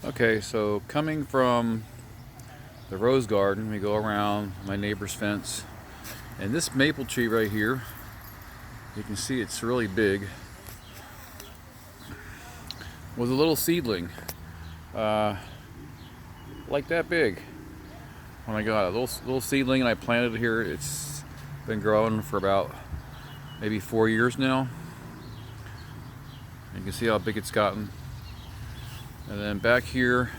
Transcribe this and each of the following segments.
Okay, so coming from the rose garden, we go around my neighbor's fence, and this maple tree right here, you can see it's really big, was a little seedling, uh, like that big. When I got a little seedling and I planted it here, it's been growing for about maybe 4 years now. You can see how big it's gotten. And then back here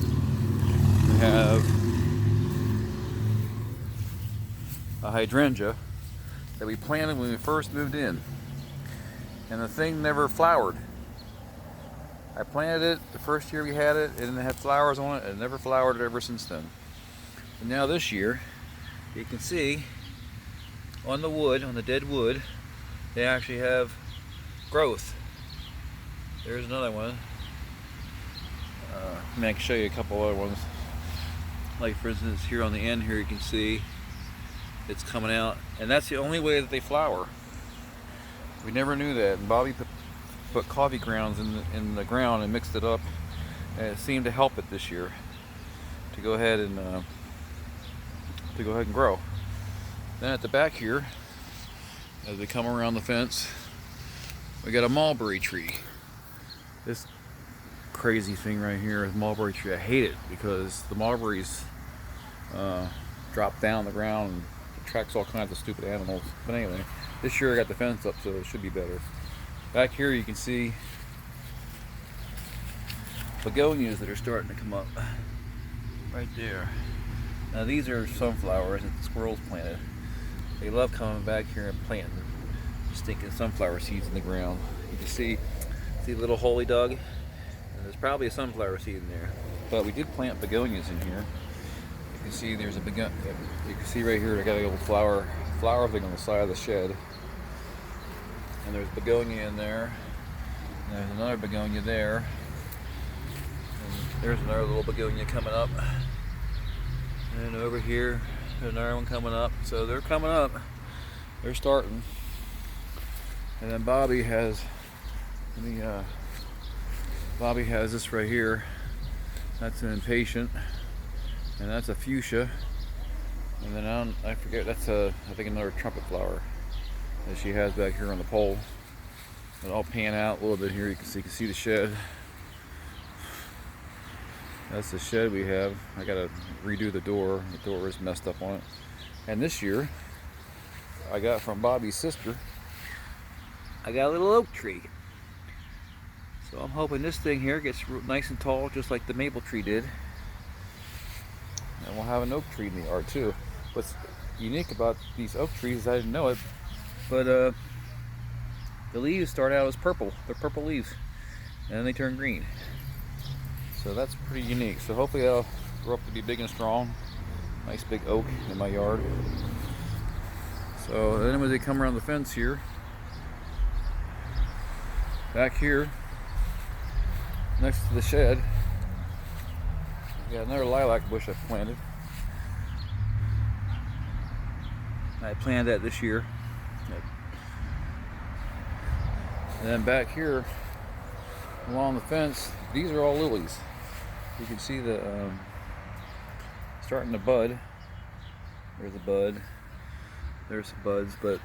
we have a hydrangea that we planted when we first moved in, and the thing never flowered. I planted it the first year we had it, and it had flowers on it, and it never flowered ever since then. And now this year, you can see on the wood, on the dead wood, they actually have growth. There's another one. I can show you a couple other ones. Like for instance, here on the end here, you can see it's coming out, and that's the only way that they flower. We never knew that. And Bobby put coffee grounds in the ground and mixed it up, and it seemed to help it this year to go ahead and grow. Then at the back here, as we come around the fence, we got a mulberry tree. This crazy thing right here is mulberry tree. I hate it because the mulberries drop down the ground and attracts all kinds of stupid animals. But anyway, this year I got the fence up, so it should be better. Back here you can see begonias that are starting to come up right there. Now these are sunflowers that the squirrels planted. They love coming back here and planting, stinking sunflower seeds in the ground. You can see a little hole he dug, and there's probably a sunflower seed in there. But we did plant begonias in here. You can see there's a begonia. You can see right here I got a little flower thing on the side of the shed. And there's begonia in there. And there's another begonia there. And there's another little begonia coming up. And over here, there's another one coming up. So they're coming up. They're starting. And then Bobby has this right here. That's an impatient. And that's a fuchsia. And then I forget, that's I think another trumpet flower that she has back here on the pole. And I'll pan out a little bit here. You can see the shed. That's the shed we have. I gotta redo the door. The door is messed up on it. And this year, I got from Bobby's sister, I got a little oak tree. So I'm hoping this thing here gets nice and tall, just like the maple tree did. And we'll have an oak tree in the yard too. What's unique about these oak trees, I didn't know it, but the leaves start out as purple. They're purple leaves, and then they turn green. So that's pretty unique. So hopefully they'll grow up to be big and strong. Nice big oak in my yard. So then when they come around the fence here, back here, next to the shed, we got another lilac bush I planted. I planted that this year. And then back here, along the fence, these are all lilies. You can see the starting to bud. There's a bud. There's some buds, but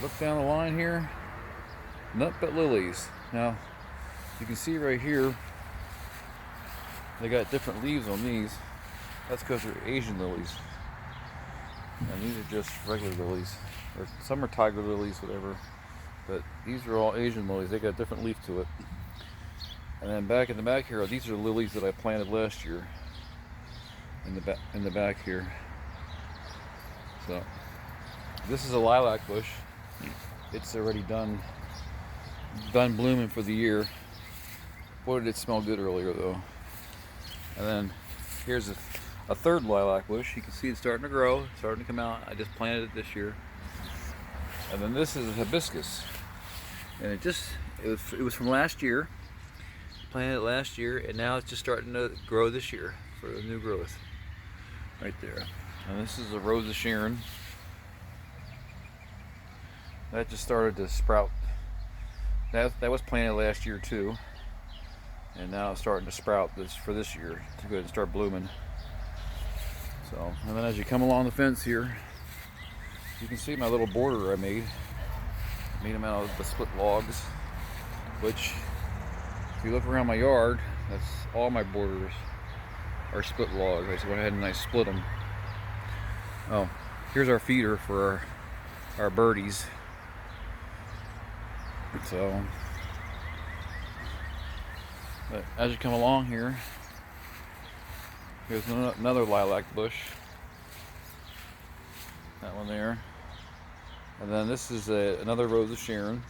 look down the line here, nothing but lilies. Now, you can see right here, they got different leaves on these. That's because they're Asian lilies. And these are just regular lilies. Or some are tiger lilies, whatever. But these are all Asian lilies. They got a different leaf to it. And then back in the back here, these are lilies that I planted last year. In the back here. So this is a lilac bush. It's already done blooming for the year. Boy, did it smell good earlier though. And then here's a third lilac bush. You can see it's starting to grow, starting to come out. I just planted it this year. And then this is a hibiscus, and it was from last year. Planted it last year, and now it's just starting to grow this year for the new growth. Right there. And this is a Rose of Sharon. That just started to sprout. That was planted last year too. and now it's starting to sprout for this year to go ahead and start blooming. So, and then as you come along the fence here, you can see my little border I made. I made them out of the split logs, which, if you look around my yard, that's all my borders are split logs. I just went ahead and I split them. Oh, here's our feeder for our birdies. So, but as you come along here, here's another lilac bush. That one there. And then this is another rose of Sharon.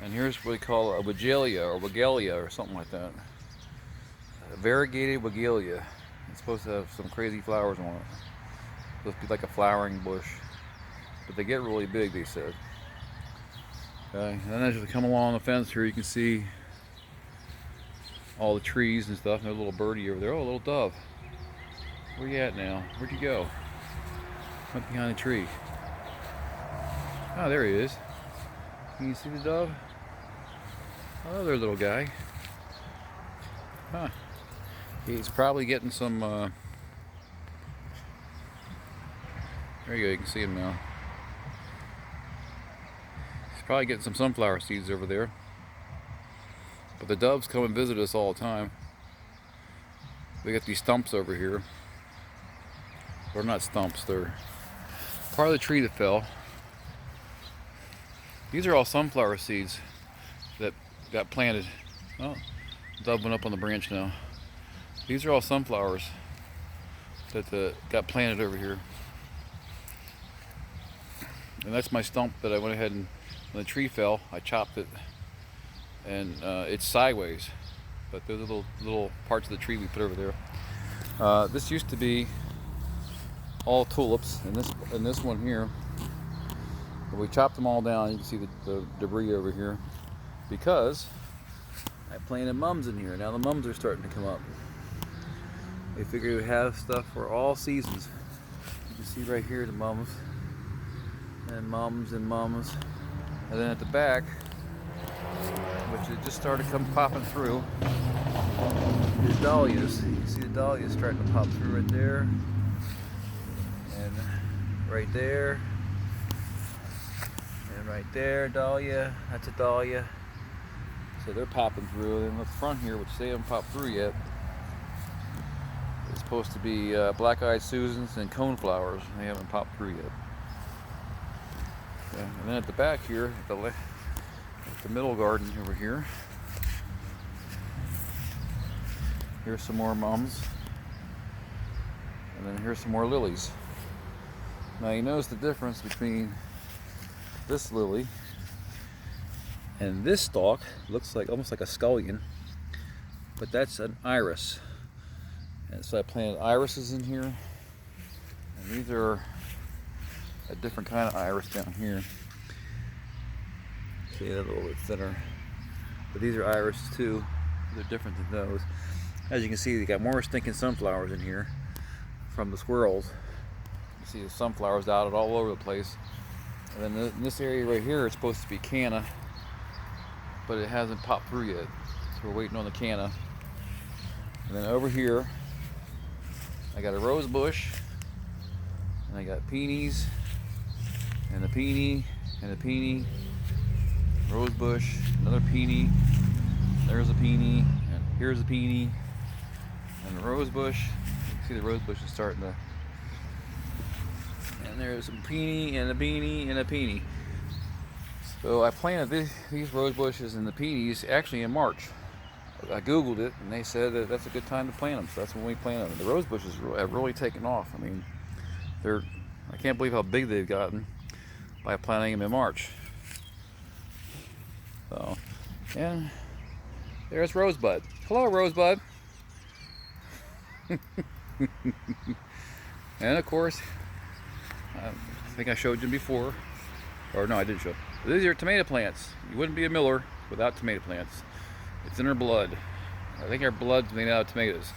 And here's what we call a Weigela or something like that. A variegated Weigela. It's supposed to have some crazy flowers on it. It's supposed to be like a flowering bush. But they get really big, they said. Okay, and then as you come along the fence here, you can see all the trees and stuff. And there's a little birdie over there. Oh, a little dove. Where you at now? Where'd you go? Went behind the tree. Oh, there he is. Can you see the dove? Oh, there, little guy. Huh. He's probably getting some, there you go, you can see him now. He's probably getting some sunflower seeds over there. But the doves come and visit us all the time. We got these stumps over here. They're not stumps, they're part of the tree that fell. These are all sunflower seeds that got planted. Oh, dove went up on the branch now. These are all sunflowers that got planted over here. And that's my stump that I went ahead and, when the tree fell, I chopped it, and it's sideways. But those are little parts of the tree we put over there. This used to be all tulips, and this one here. But we chopped them all down. You can see the debris over here because I planted mums in here. Now the mums are starting to come up. They figured we'd have stuff for all seasons. You can see right here the mums and mums and mums. And then at the back, which it just started popping through, is dahlias. You can see the dahlias starting to pop through right there. And right there. And right there, dahlia. That's a dahlia. So they're popping through. And the front here, which they haven't popped through yet, is supposed to be black-eyed Susans and coneflowers. They haven't popped through yet. Okay. And then at the back here, at the middle garden over here, here's some more mums. And then here's some more lilies. Now you notice the difference between this lily and this stalk. Looks like almost like a scullion, but that's an iris. And so I planted irises in here, and these are a different kind of iris down here. See, they're a little bit thinner, but these are irises too. They're different than those. As you can see, they got more stinking sunflowers in here from the squirrels. You see the sunflowers dotted all over the place. And then in this area right here, it's supposed to be canna, but it hasn't popped through yet. So we're waiting on the canna. And then over here, I got a rose bush, and I got peonies, and a peony, and a peony, rose bush, another peony, there's a peony, and here's a peony, and the rose bush. You can see the rose bush is starting to, and there's a peony, and a peony, and a peony. So I planted these rose bushes and the peonies actually in March. I googled it, and they said that that's a good time to plant them, so that's when we planted them. The rose bushes have really taken off. I mean, I can't believe how big they've gotten by planting them in March. So, and there's Rosebud. Hello, Rosebud. And of course, I think I showed you before, or no, I didn't show. These are tomato plants. You wouldn't be a miller without tomato plants. It's in our blood. I think our blood's made out of tomatoes.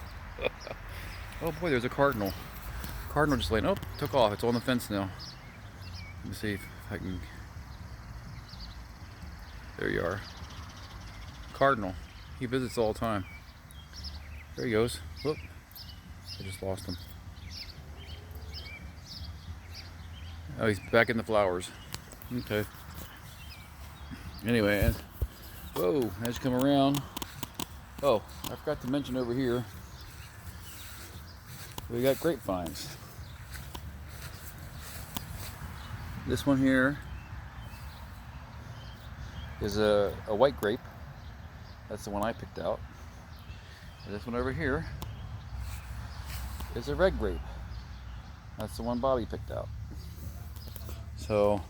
Oh boy, there's a cardinal. Cardinal just laying. Oh, took off. It's on the fence now. Let me see if I can. There you are. Cardinal. He visits all the time. There he goes. Whoop. I just lost him. Oh, he's back in the flowers. Okay. Anyway, and whoa, as you come around. Oh, I forgot to mention over here, we got grapevines. This one here is a white grape. That's the one I picked out. And this one over here is a red grape. That's the one Bobby picked out. So,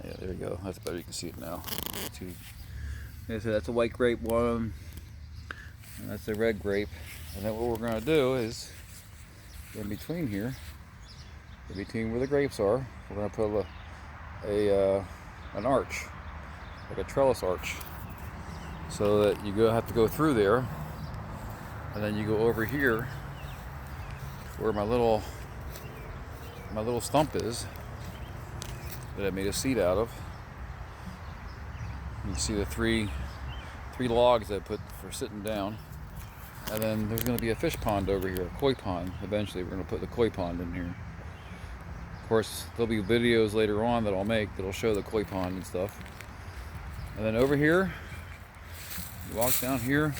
yeah, there you go. That's better. You can see it now. Yeah, so that's a white grape one, and that's a red grape. And then what we're going to do is, in between here, in between where the grapes are, we're going to put an arch, like a trellis arch, so that you have to go through there, and then you go over here where my little stump is that I made a seat out of. You can see the three logs I put for sitting down. And then there's going to be a fish pond over here, a koi pond. Eventually we're going to put the koi pond in here. Of course, there'll be videos later on that I'll make that'll show the koi pond and stuff. And then over here, you walk down here,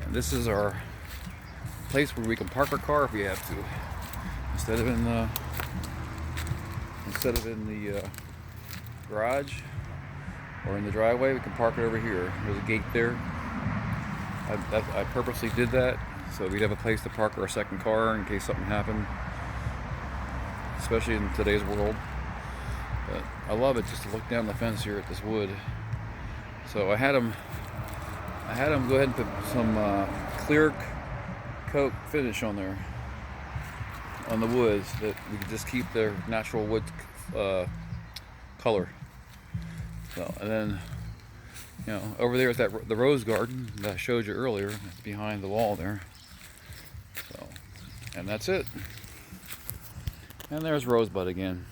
and this is our place where we can park our car if we have to. Instead of in the garage or in the driveway, we can park it over here. There's a gate there. I purposely did that so we'd have a place to park our second car in case something happened, especially in today's world. But I love it just to look down the fence here at this wood. So I had them go ahead and put some clear coat finish on there, on the woods, that we could just keep their natural wood color. So, and then, you know, over there is the rose garden that I showed you earlier. It's behind the wall there. So, and that's it. And there's Rosebud again.